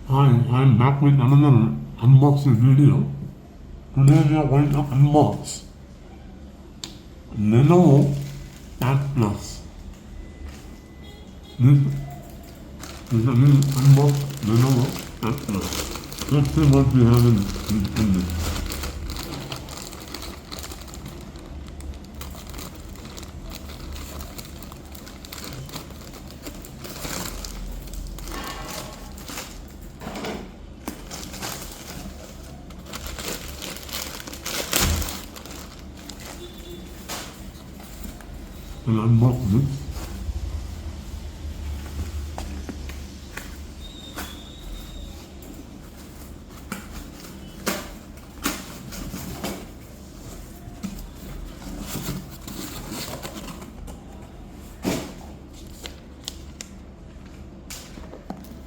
Hi, I'm back with another unboxing video. Today we are going to unbox Lenovo Tab Plus. This is a new unboxed Lenovo Tab Plus. Let's see what we have in this. And unbox this.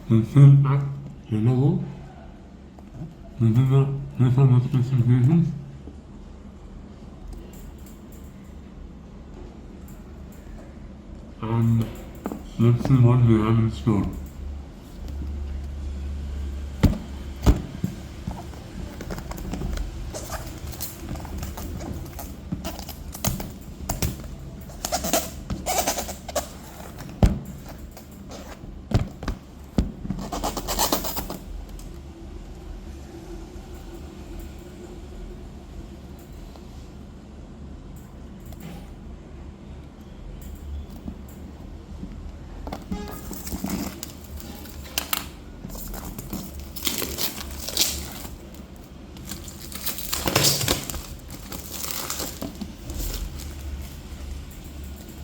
This is at Lenovo. These are the specifications. And let's see what we have in store.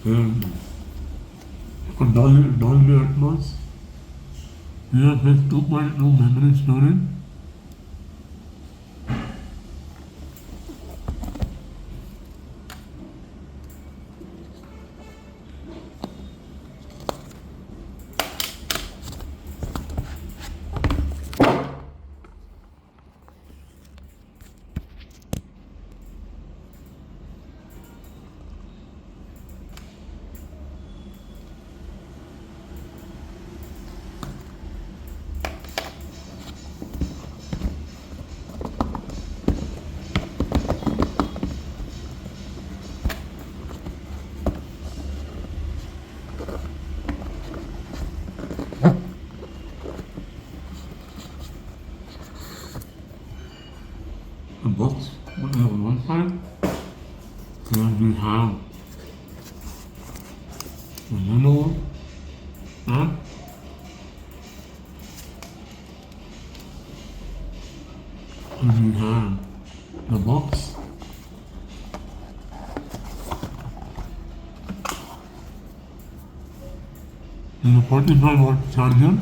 And for Dolby Atmos, here has 2.2 memory storage. The box will be on one side, and we have the Lenovo Tab, and we have the box, and the 45-watt charger,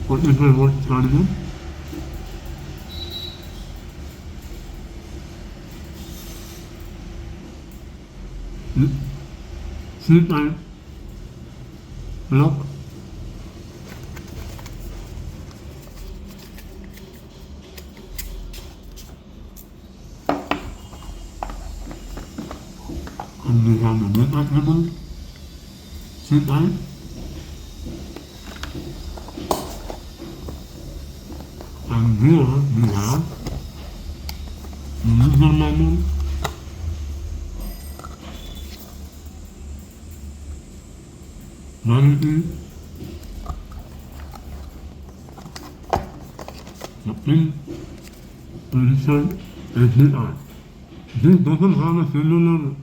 45-watt charger, C-type lock, and we have the detachable C-type, and here we have the user manual, vanity, the pin, insert HDR. This doesn't have a cellular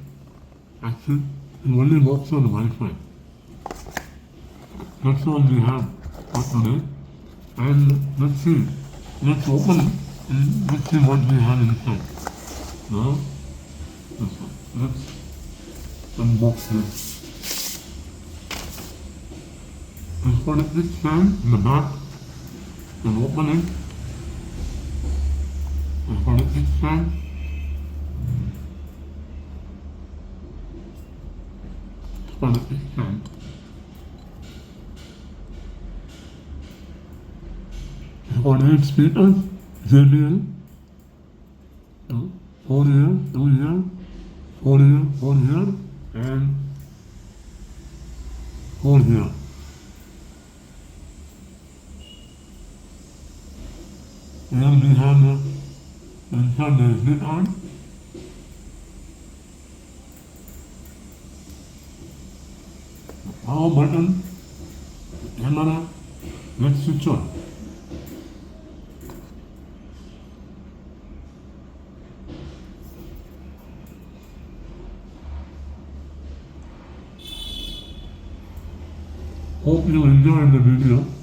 access, it only works on Wi-Fi. That's all we have for today. And let's see, let's open it and let's see what we have inside. Now, let's unbox this. Let's put it this time in the back and open it. Let's put it this time. Let's put it this time. Let's put 8 speakers, JBL. 4 here, 2 here, 4 here, 4 here, and 4 here. and we have the net on. Power button, camera, let's switch on. Hope you enjoyed the video.